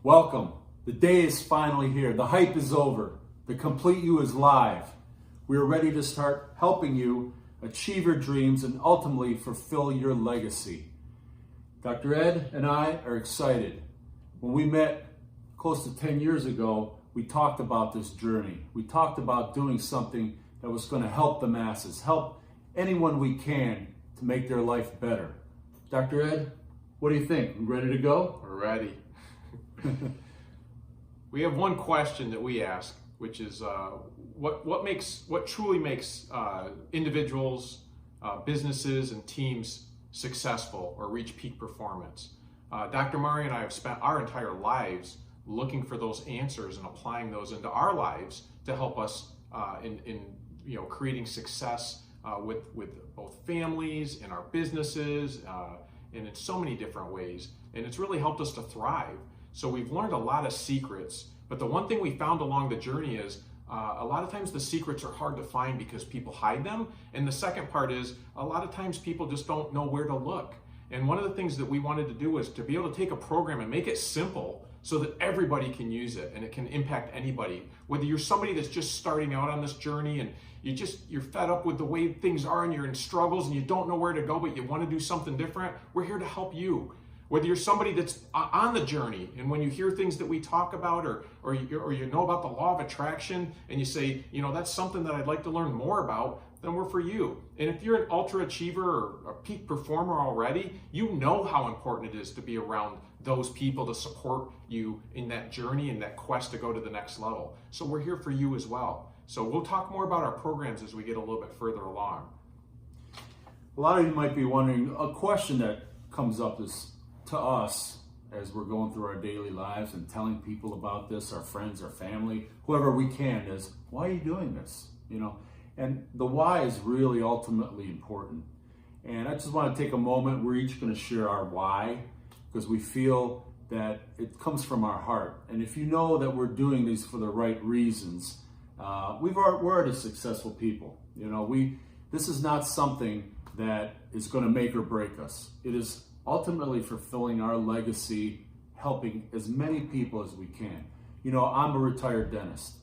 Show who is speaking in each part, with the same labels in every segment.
Speaker 1: Welcome. The day is finally here. The hype is over. The Complete You is live. We are ready to start helping you achieve your dreams and ultimately fulfill your legacy. Dr. Ed and I are excited. When we met close to 10 years ago, we talked about this journey. We talked about doing something that was going to help the masses, help anyone we can to make their life better. Dr. Ed, what do you think? We ready to go?
Speaker 2: We're ready. We have one question that we ask, which is what truly makes individuals, businesses, and teams successful or reach peak performance. Dr. Murray and I have spent our entire lives looking for those answers and applying those into our lives to help us in creating success with both families and our businesses and in so many different ways. And it's really helped us to thrive. So we've learned a lot of secrets, but the one thing we found along the journey is a lot of times the secrets are hard to find because people hide them. And the second part is a lot of times people just don't know where to look. And one of the things that we wanted to do was to be able to take a program and make it simple so that everybody can use it and it can impact anybody. Whether you're somebody that's just starting out on this journey and you're fed up with the way things are and you're in struggles and you don't know where to go, but you want to do something different, we're here to help you. Whether you're somebody that's on the journey and when you hear things that we talk about or you know about the law of attraction and you say, that's something that I'd like to learn more about, then we're for you. And if you're an ultra achiever or a peak performer already, you know how important it is to be around those people to support you in that journey and that quest to go to the next level. So we're here for you as well. So we'll talk more about our programs as we get a little bit further along.
Speaker 1: A lot of you might be wondering, a question that comes up is to us as we're going through our daily lives and telling people about this, our friends, our family, whoever we can, is why are you doing this? And the why is really ultimately important. And I just want to take a moment. We're each going to share our why because we feel that it comes from our heart. And if you know that we're doing these for the right reasons, we're already successful people. This is not something that is going to make or break us. It is ultimately fulfilling our legacy, helping as many people as we can. I'm a retired dentist.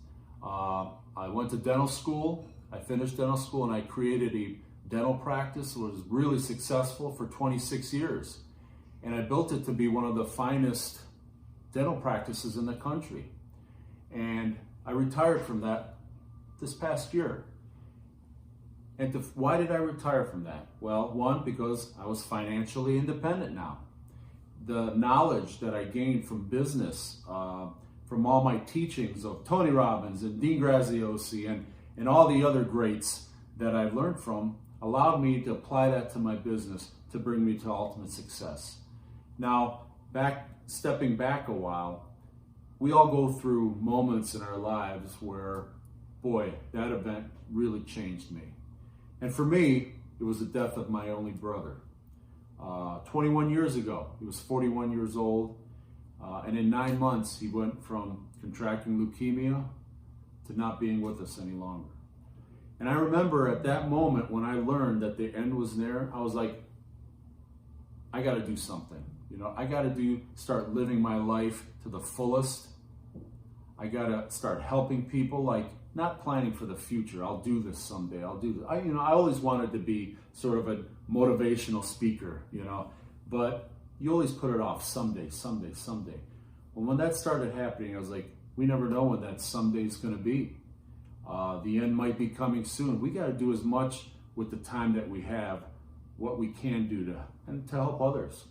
Speaker 1: I went to dental school. I finished dental school and I created a dental practice that was really successful for 26 years. And I built it to be one of the finest dental practices in the country. And I retired from that this past year. And why did I retire from that? Well, one, because I was financially independent now. The knowledge that I gained from business, from all my teachings of Tony Robbins and Dean Graziosi and all the other greats that I've learned from, allowed me to apply that to my business to bring me to ultimate success. Now, stepping back a while, we all go through moments in our lives where, boy, that event really changed me. And for me, it was the death of my only brother. 21 years ago, he was 41 years old, and in 9 months, he went from contracting leukemia to not being with us any longer. And I remember at that moment when I learned that the end was near, I was like, I got to do something. I got to start living my life to the fullest. I got to start helping people, not planning for the future. I'll do this someday. I'll do this. I always wanted to be sort of a motivational speaker, but you always put it off someday. Well, when that started happening, I was like, we never know when that someday is going to be. The end might be coming soon. We got to do as much with the time that we have, what we can do to help others.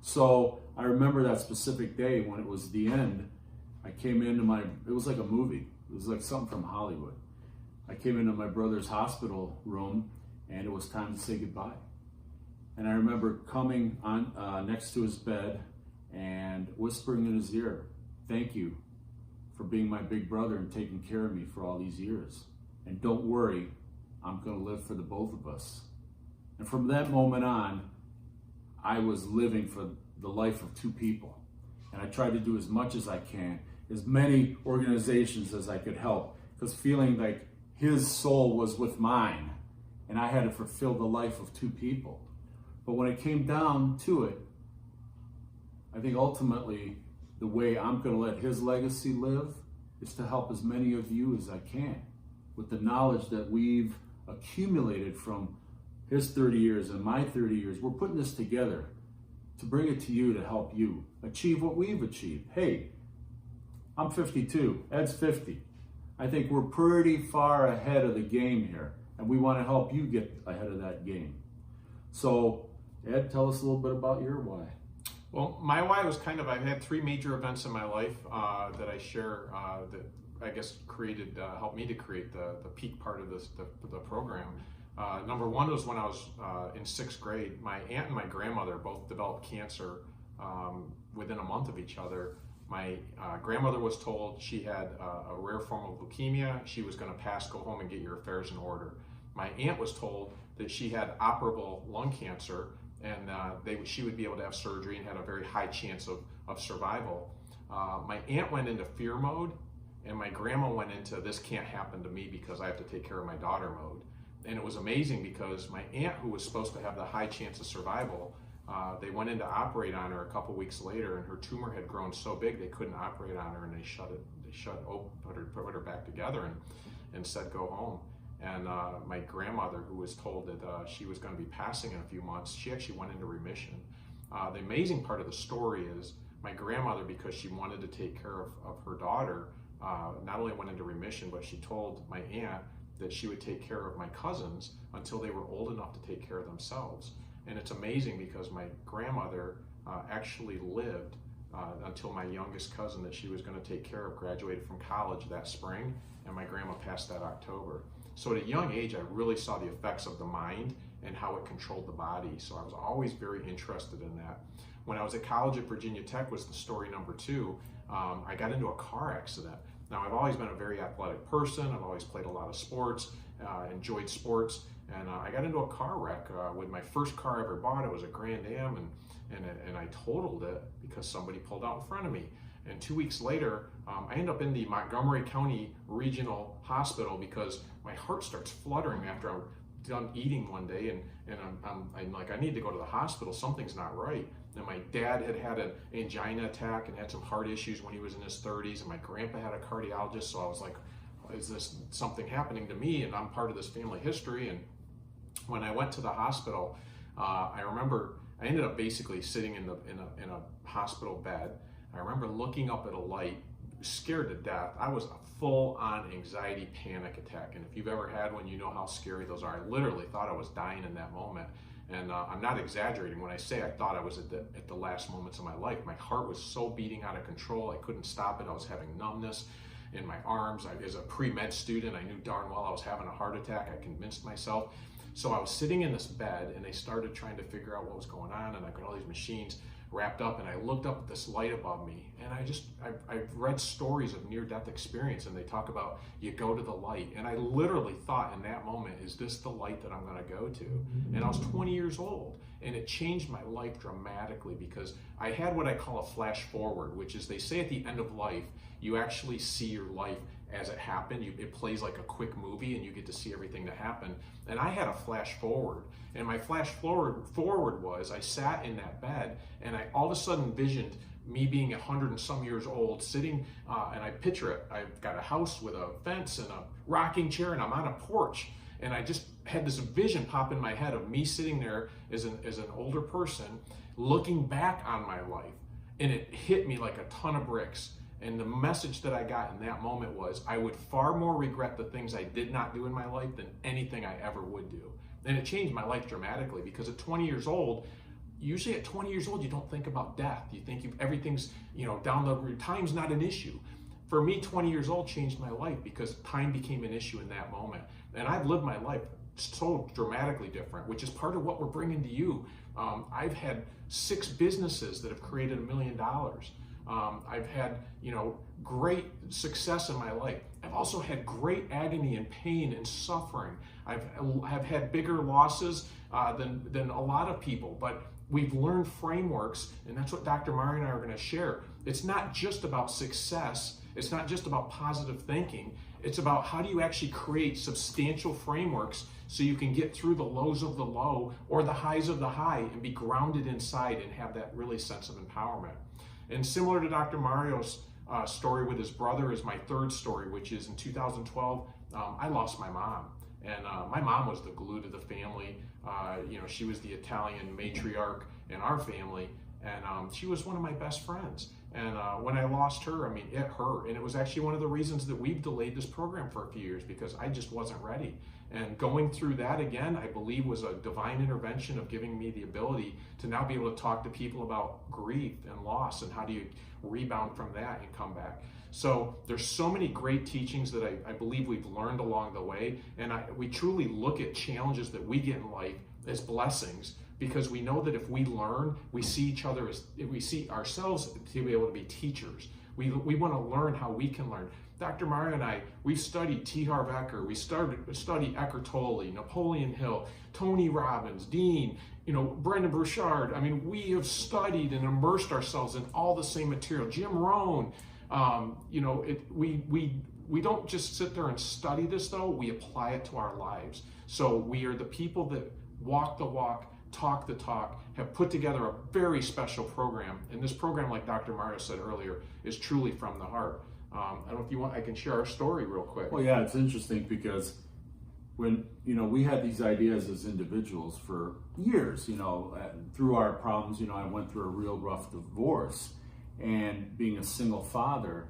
Speaker 1: So I remember that specific day when it was the end. I came into it was like a movie. It was like something from Hollywood. I came into my brother's hospital room and it was time to say goodbye. And I remember coming on next to his bed and whispering in his ear, "Thank you for being my big brother and taking care of me for all these years. And don't worry, I'm going to live for the both of us." And from that moment on, I was living for the life of two people. And I tried to do as much as I can, as many organizations as I could help, because feeling like his soul was with mine and I had to fulfill the life of two people. But when it came down to it, I think ultimately the way I'm going to let his legacy live is to help as many of you as I can with the knowledge that we've accumulated from his 30 years and my 30 years. We're putting this together to bring it to you to help you achieve what we've achieved. Hey, I'm 52, Ed's 50. I think we're pretty far ahead of the game here, and we want to help you get ahead of that game. So, Ed, tell us a little bit about your why.
Speaker 2: Well, my why was I've had three major events in my life that I share that I guess helped me to create the peak part of the program. Number one was when I was in sixth grade. My aunt and my grandmother both developed cancer within a month of each other. My grandmother was told she had a rare form of leukemia. She was going to pass, go home and get your affairs in order. My aunt was told that she had operable lung cancer and she would be able to have surgery and had a very high chance of survival. My aunt went into fear mode, and my grandma went into this can't happen to me because I have to take care of my daughter mode. And it was amazing because my aunt, who was supposed to have the high chance of survival, they went in to operate on her a couple weeks later, and her tumor had grown so big they couldn't operate on her, and they put her back together and said go home. And my grandmother, who was told that she was going to be passing in a few months, she actually went into remission. The amazing part of the story is my grandmother, because she wanted to take care of her daughter, not only went into remission, but she told my aunt that she would take care of my cousins until they were old enough to take care of themselves. And it's amazing because my grandmother actually lived until my youngest cousin that she was going to take care of graduated from college that spring, and my grandma passed that October. So at a young age, I really saw the effects of the mind and how it controlled the body. So I was always very interested in that. When I was at college at Virginia Tech was the story number two. I got into a car accident. Now, I've always been a very athletic person. I've always played a lot of sports, enjoyed sports, and I got into a car wreck with my first car I ever bought. It was a Grand Am, and I totaled it because somebody pulled out in front of me. And 2 weeks later, I ended up in the Montgomery County Regional Hospital because my heart starts fluttering after I'm done eating one day, and I'm like, I need to go to the hospital. Something's not right. And my dad had an angina attack and had some heart issues when he was in his 30s, and my grandpa had a cardiologist. So I was like, is this something happening to me? And I'm part of this family history. And when I went to the hospital, I remember I ended up basically sitting in a hospital bed. I remember looking up at a light, scared to death. I was a full-on anxiety panic attack, and if you've ever had one, you know how scary those are. I literally thought I was dying in that moment, and I'm not exaggerating when I say I thought I was at the last moments of my life. My heart was so beating out of control, I couldn't stop it. I was having numbness in my arms. As a pre-med student, I knew darn well I was having a heart attack. I convinced myself. So I was sitting in this bed, and they started trying to figure out what was going on, and I got all these machines wrapped up, and I looked up at this light above me, and I've read stories of near-death experience, and they talk about you go to the light, and I literally thought in that moment, is this the light that I'm going to go to? And I was 20 years old, and it changed my life dramatically because I had what I call a flash forward, which is they say at the end of life, you actually see your life as it happened. It plays like a quick movie, and you get to see everything that happened. And I had a flash forward, and my flash forward was I sat in that bed, and I all of a sudden visioned me being 100 and some years old, sitting, and I picture it. I've got a house with a fence and a rocking chair, and I'm on a porch, and I just had this vision pop in my head of me sitting there as an older person, looking back on my life, and it hit me like a ton of bricks. And the message that I got in that moment was I would far more regret the things I did not do in my life than anything I ever would do. And it changed my life dramatically because at 20 years old, usually at 20 years old, you don't think about death. You think everything's, down the road. Time's not an issue. For me, 20 years old changed my life because time became an issue in that moment. And I've lived my life so dramatically different, which is part of what we're bringing to you. I've had 6 businesses that have created $1 million. I've had, great success in my life. I've also had great agony and pain and suffering. I've had bigger losses than a lot of people, but we've learned frameworks, and that's what Dr. Mari and I are going to share. It's not just about success. It's not just about positive thinking. It's about how do you actually create substantial frameworks so you can get through the lows of the low or the highs of the high and be grounded inside and have that really sense of empowerment. And similar to Dr. Mario's story with his brother is my third story, which is in 2012, I lost my mom. And my mom was the glue to the family. She was the Italian matriarch in our family, and she was one of my best friends. And when I lost her, I mean, it hurt. And it was actually one of the reasons that we've delayed this program for a few years, because I just wasn't ready. And going through that again, I believe, was a divine intervention of giving me the ability to now be able to talk to people about grief and loss and how do you rebound from that and come back. So there's so many great teachings that I believe we've learned along the way. And we truly look at challenges that we get in life as blessings, because we know that if we learn, we see each other we see ourselves to be able to be teachers. We want to learn how we can learn. Dr. Mario and I, we've studied T. Harv Eker, we studied Eckhart Tolle, Napoleon Hill, Tony Robbins, Dean, Brendan Burchard. I mean, we have studied and immersed ourselves in all the same material. Jim Rohn, we don't just sit there and study this though, we apply it to our lives. So we are the people that walk the walk, talk the talk, have put together a very special program. And this program, like Dr. Mario said earlier, is truly from the heart. I don't know if you want, I can share our story real quick.
Speaker 1: Well, yeah, it's interesting because when, we had these ideas as individuals for years, through our problems, I went through a real rough divorce, and being a single father,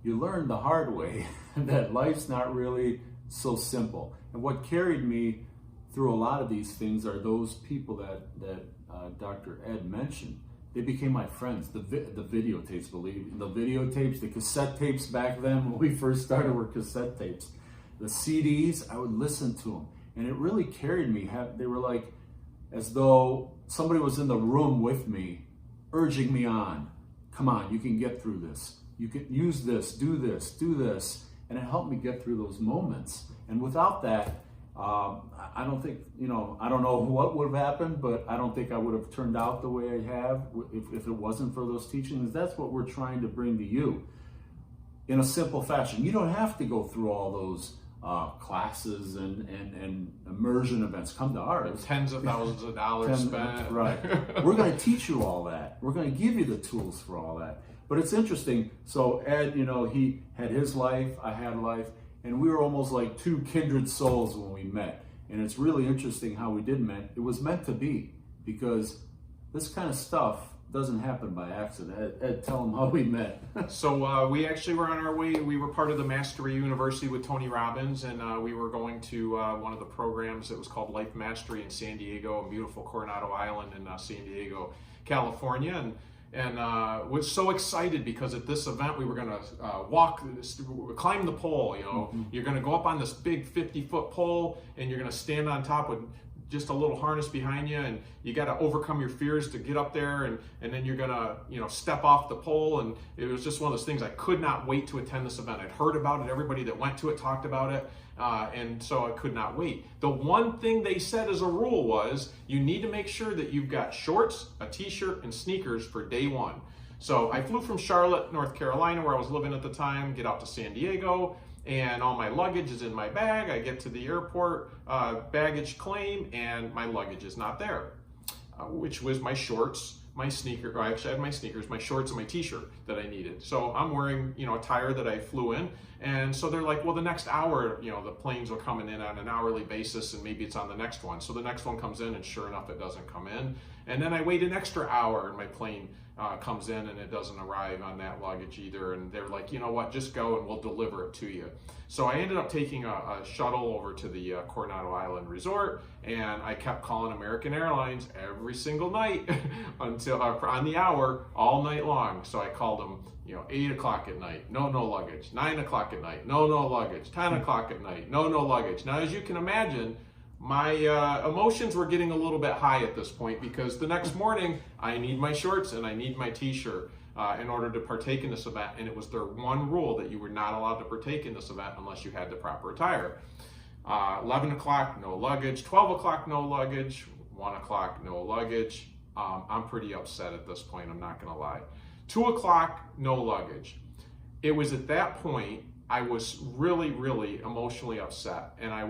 Speaker 1: you learn the hard way that life's not really so simple. And what carried me through a lot of these things are those people that Dr. Ed mentioned. They became my friends. The videotapes, the cassette tapes back then when we first started were cassette tapes. The CDs, I would listen to them. And it really carried me. They were like as though somebody was in the room with me, urging me on. Come on, you can get through this. You can use this, do this, do this. And it helped me get through those moments. And without that, I don't think, I don't know what would have happened, but I don't think I would have turned out the way I have if it wasn't for those teachings. That's what we're trying to bring to you in a simple fashion. You don't have to go through all those classes and immersion events. Come to ours.
Speaker 2: Tens of thousands of dollars spent.
Speaker 1: Right. We're going to teach you all that. We're going to give you the tools for all that. But it's interesting. So Ed, he had his life, I had life. And we were almost like two kindred souls when we met. And it's really interesting how we did meet. It was meant to be, because this kind of stuff doesn't happen by accident. Ed, tell them how we met.
Speaker 2: So we actually were on our way. We were part of the Mastery University with Tony Robbins, and we were going to one of the programs that was called Life Mastery in San Diego, a beautiful Coronado Island in San Diego, California. And was so excited because at this event we were going to climb the pole. You're going to go up on this big 50-foot pole, and you're going to stand on top with just a little harness behind you, and you got to overcome your fears to get up there, and then you're going to step off the pole. And it was just one of those things. I could not wait to attend this event. I'd heard about it. Everybody that went to it talked about it. And so I could not wait. The one thing they said as a rule was you need to make sure that you've got shorts, a t-shirt, and sneakers for day one. So I flew from Charlotte, North Carolina, where I was living at the time, get out to San Diego, and all my luggage is in my bag. I get to the airport, baggage claim, and my luggage is not there, which was my shorts, my sneaker, or actually I had my sneakers, my shorts, and my t-shirt that I needed. So I'm wearing, attire that I flew in. And so they're like, well, the next hour, the planes are coming in on an hourly basis, and maybe it's on the next one. So the next one comes in, and sure enough, it doesn't come in. And then I wait an extra hour, and my plane comes in, and it doesn't arrive on that luggage either. And they're like, you know what, just go, and we'll deliver it to you. So I ended up taking a shuttle over to the Coronado Island Resort, and I kept calling American Airlines every single night until on the hour, all night long. So I called them, 8 o'clock at night, no luggage. 9 o'clock at night, no luggage. 10 o'clock at night, no luggage. Now, as you can imagine, my emotions were getting a little bit high at this point, because the next morning I need my shorts and I need my t-shirt in order to partake in this event. And it was their one rule that you were not allowed to partake in this event unless you had the proper attire. 11 o'clock, no luggage. 12 o'clock, no luggage. 1 o'clock, no luggage. I'm pretty upset at this point, I'm not going to lie. 2 o'clock, no luggage. It was at that point I was really, really emotionally upset, and I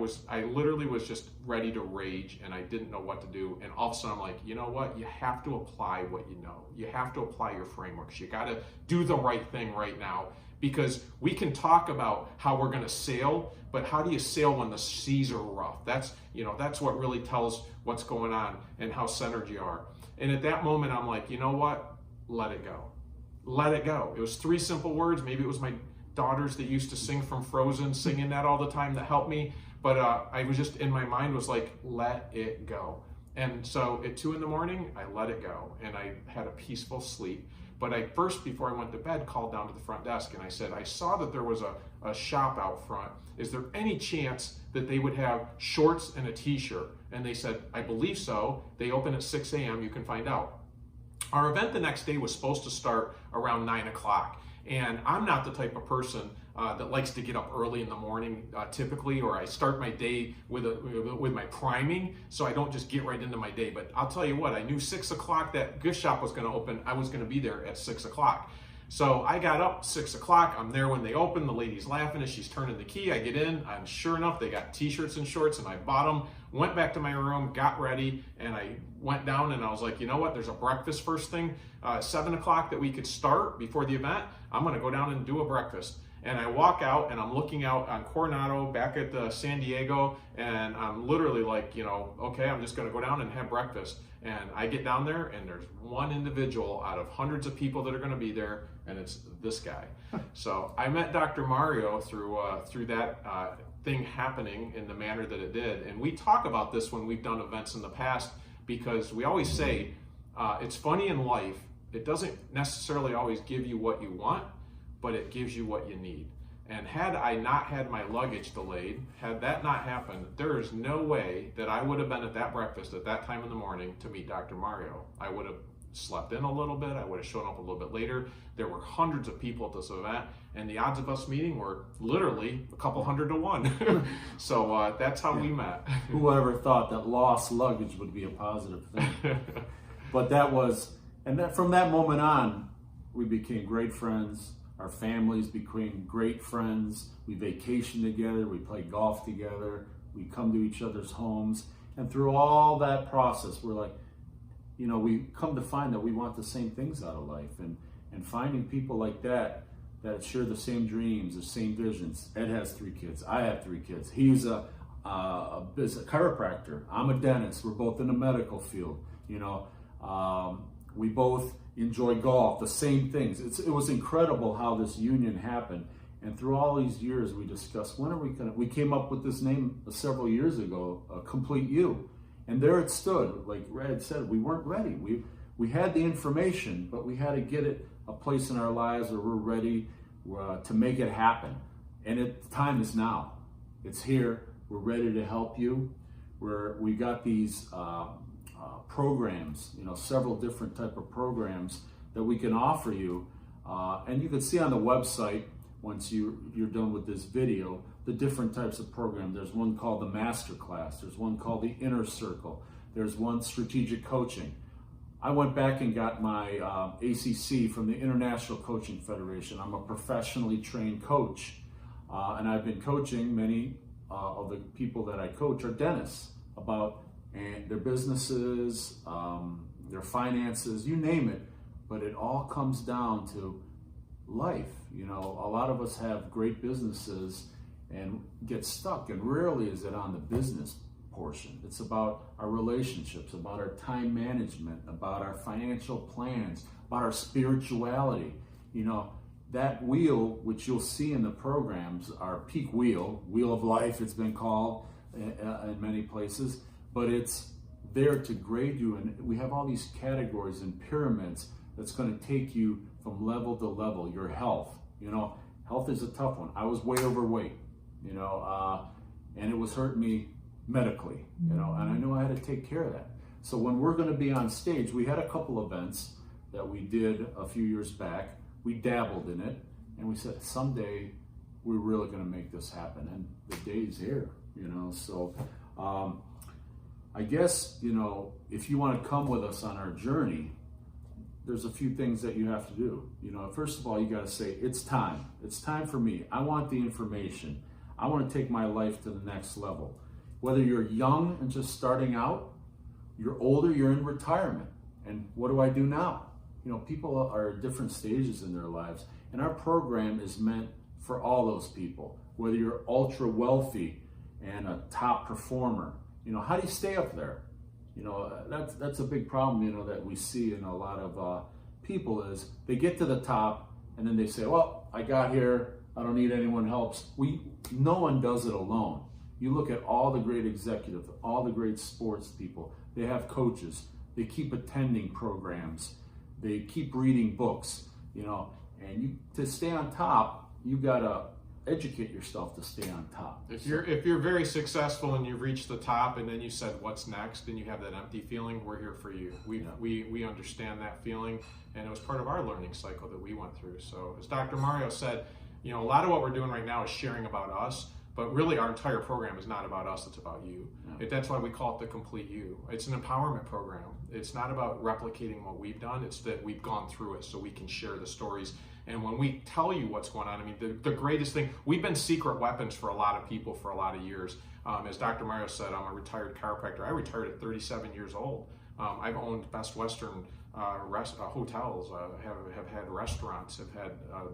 Speaker 2: literally was just ready to rage, and I didn't know what to do. And all of a sudden, I'm like, you know what? You have to apply what you know. You have to apply your frameworks. You got to do the right thing right now, because we can talk about how we're going to sail, but how do you sail when the seas are rough? That's what really tells what's going on and how centered you are. And at that moment, I'm like, you know what? Let it go. Let it go. It was 3 simple words. Maybe it was my daughters that used to sing from Frozen, singing that all the time, that helped me. But I was just, in my mind was like, let it go. And so at 2 a.m, I let it go, and I had a peaceful sleep. But I first, before I went to bed, called down to the front desk and I said, I saw that there was a shop out front. Is there any chance that they would have shorts and a t-shirt? And they said, I believe so. They open at 6 a.m. You can find out. Our event the next day was supposed to start around 9 o'clock. And I'm not the type of person that likes to get up early in the morning typically, or I start my day with my priming, so I don't just get right into my day. But I'll tell you what, I knew 6 o'clock that gift shop was going to open. I was going to be there at 6 o'clock. So I got up 6 o'clock. I'm there when they open. The lady's laughing as she's turning the key. I get in, and sure enough, they got t-shirts and shorts, and I bought them, went back to my room, got ready, and I went down, and I was like, you know what, there's a breakfast first thing, 7 o'clock that we could start before the event. I'm going to go down and do a breakfast. And I walk out, and I'm looking out on Coronado back at San Diego, and I'm literally like, okay, I'm just going to go down and have breakfast. And I get down there, and there's one individual out of hundreds of people that are going to be there, and it's this guy. So I met Dr. Mario through that thing happening in the manner that it did. And we talk about this when we've done events in the past, because we always say it's funny in life. It doesn't necessarily always give you what you want, but it gives you what you need. And had I not had my luggage delayed, had that not happened, there is no way that I would have been at that breakfast at that time in the morning to meet Dr. Mario. I would have slept in a little bit. I would have shown up a little bit later. There were hundreds of people at this event, and the odds of us meeting were literally a couple 100 to 1. So that's how we met.
Speaker 1: Whoever thought that lost luggage would be a positive thing? But from that moment on, we became great friends. Our families became great friends. We vacationed together. We played golf together. We come to each other's homes. And through all that process, we're like, we come to find that we want the same things out of life. And finding people like that share the same dreams, the same visions. Ed has 3 kids. I have 3 kids. He's a chiropractor. I'm a dentist. We're both in the medical field. We both enjoy golf, the same things. It was incredible how this union happened. And through all these years, we discussed, we came up with this name several years ago, Complete You. And there it stood. Like Red said, we weren't ready. We had the information, but we had to get it a place in our lives where we're ready to make it happen. And the time is now. It's here. We're ready to help you. We got these programs, several different type of programs that we can offer you. And you can see on the website, once you're done with this video, the different types of programs. There's one called the Master Class. There's one called the Inner Circle. There's one Strategic Coaching. I went back and got my ACC from the International Coaching Federation. I'm a professionally trained coach. And I've been coaching many of the people that I coach are dentists about their businesses, their finances, you name it. But it all comes down to life. A lot of us have great businesses and get stuck, and rarely is it on the business portion. It's about our relationships, about our time management, about our financial plans, about our spirituality. That wheel, which you'll see in the programs, our peak wheel of life, it's been called in many places, but it's there to grade you. And we have all these categories and pyramids that's going to take you from level to level. Your health, health is a tough one. I was way overweight, and it was hurting me medically, and I knew I had to take care of that. So when we're going to be on stage, we had a couple events that we did a few years back. We dabbled in it, and we said, someday we're really going to make this happen, and the day's here, So I guess, if you want to come with us on our journey, there's a few things that you have to do. First of all, you got to say, it's time. It's time for me. I want the information. I want to take my life to the next level. Whether you're young and just starting out, you're older, you're in retirement. And what do I do now? People are at different stages in their lives. And our program is meant for all those people. Whether you're ultra wealthy and a top performer, how do you stay up there? That's a big problem, that we see in a lot of people is they get to the top and then they say, well, I got here, I don't need anyone helps. No one does it alone. You look at all the great executives, all the great sports people, they have coaches, they keep attending programs, they keep reading books, and to stay on top, you gotta educate yourself to stay on top.
Speaker 2: If you're very successful and you've reached the top and then you said what's next and you have that empty feeling, we're here for you. We understand that feeling, and it was part of our learning cycle that we went through. So as Dr. Mario said, a lot of what we're doing right now is sharing about us, but really our entire program is not about us, it's about you.
Speaker 1: Yeah.
Speaker 2: That's why we call it the Complete You. It's an empowerment program. It's not about replicating what we've done, it's that we've gone through it so we can share the stories. And when we tell you what's going on, the greatest thing, we've been secret weapons for a lot of people for a lot of years. As Dr. Mario said, I'm a retired chiropractor. I retired at 37 years old. I've owned Best Western hotels, have had restaurants, have had,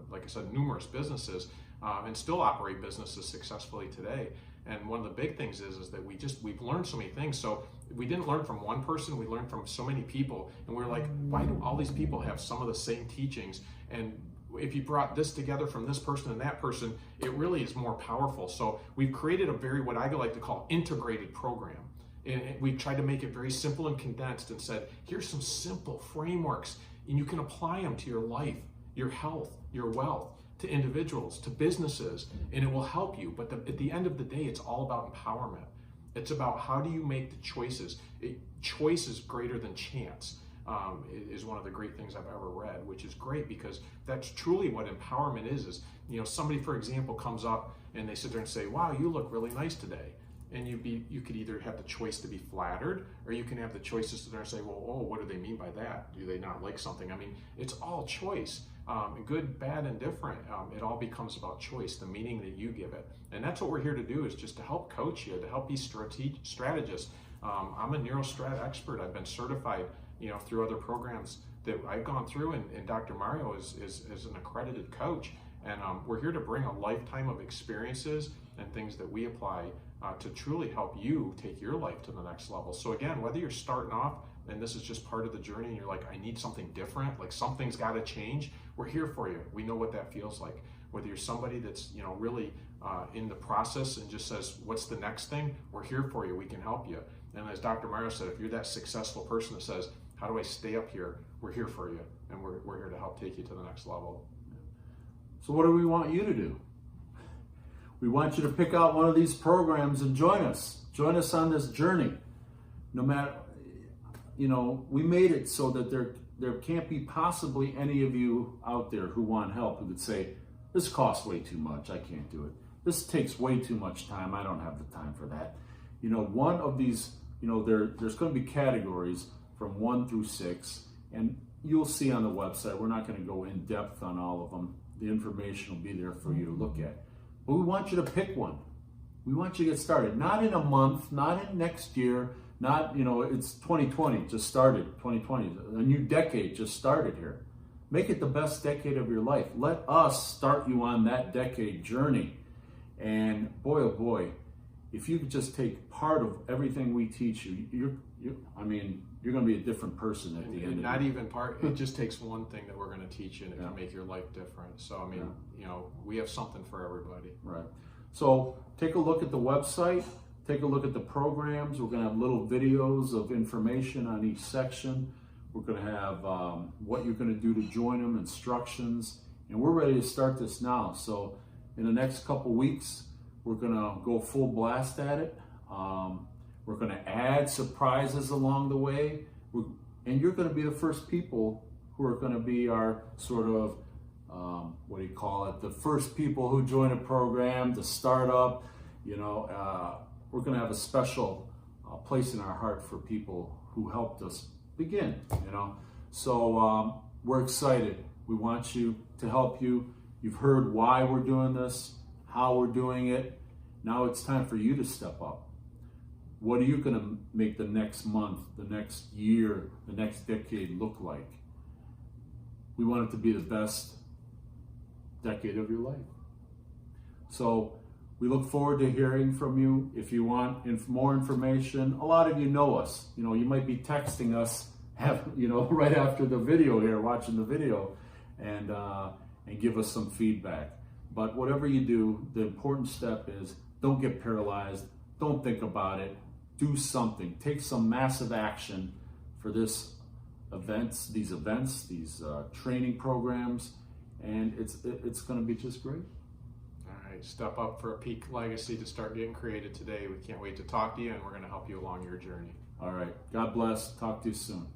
Speaker 2: like I said, numerous businesses, and still operate businesses successfully today. And one of the big things is that we've learned so many things. So we didn't learn from one person, we learned from so many people. And we're like, why do all these people have some of the same teachings? And if you brought this together from this person and that person, it really is more powerful. So we've created a very, what I like to call, integrated program. And we've tried to make it very simple and condensed and said, here's some simple frameworks, and you can apply them to your life, your health, your wealth, to individuals, to businesses, and it will help you. But at the end of the day, it's all about empowerment. It's about how do you make the choices. Choice is greater than chance. Is one of the great things I've ever read, which is great because that's truly what empowerment is somebody, for example, comes up and they sit there and say, wow, you look really nice today. And you could either have the choice to be flattered, or you can have the choice to sit there and say, well, what do they mean by that? Do they not like something? It's all choice. Good, bad, and different. It all becomes about choice, the meaning that you give it. And that's what we're here to do, is just to help coach you, to help be strategists. I'm a neurostrat expert. I've been certified through other programs that I've gone through, and Dr. Mario is an accredited coach. And we're here to bring a lifetime of experiences and things that we apply to truly help you take your life to the next level. So again, whether you're starting off and this is just part of the journey and you're like, I need something different, like something's got to change, we're here for you. We know what that feels like. Whether you're somebody that's really in the process and just says, what's the next thing? We're here for you. We can help you. And as Dr. Mario said, if you're that successful person that says, how do I stay up here? We're here for you, and we're here to help take you to the next level.
Speaker 1: So what do we want you to do? We want you to pick out one of these programs and join us. Join us on this journey. No matter, we made it so that there can't be possibly any of you out there who want help who could say, this costs way too much, I can't do it. This takes way too much time, I don't have the time for that. One of these, there's going to be categories from 1 through 6, and you'll see on the website, we're not going to go in depth on all of them. The information will be there for you to look at. But we want you to pick one. We want you to get started. Not in a month, not in next year, not, it's 2020, just started, 2020. A new decade just started here. Make it the best decade of your life. Let us start you on that decade journey. And boy, oh boy, if you could just take part of everything we teach you, you're going to be a different person at the end.
Speaker 2: Not even part. It just takes one thing that we're going to teach you, and it can make your life different. So we have something for everybody.
Speaker 1: Right. So take a look at the website. Take a look at the programs. We're going to have little videos of information on each section. We're going to have what you're going to do to join them, instructions, and we're ready to start this now. So in the next couple weeks, we're going to go full blast at it. We're going to add surprises along the way. And you're going to be the first people who are going to be our sort of, the first people who join a program, the startup. We're going to have a special place in our heart for people who helped us begin, So we're excited. We want you to help you. You've heard why we're doing this, how we're doing it. Now it's time for you to step up. What are you going to make the next month, the next year, the next decade look like? We want it to be the best decade of your life. So we look forward to hearing from you. If you want more information, a lot of you know us. You might be texting us, right after the video here, watching the video, and give us some feedback. But whatever you do, the important step is don't get paralyzed. Don't think about it. Do something. Take some massive action for these events, these training programs, and it's going to be just great.
Speaker 2: All right, step up for a peak legacy to start getting created today. We can't wait to talk to you, and we're going to help you along your journey.
Speaker 1: All right. God bless. Talk to you soon.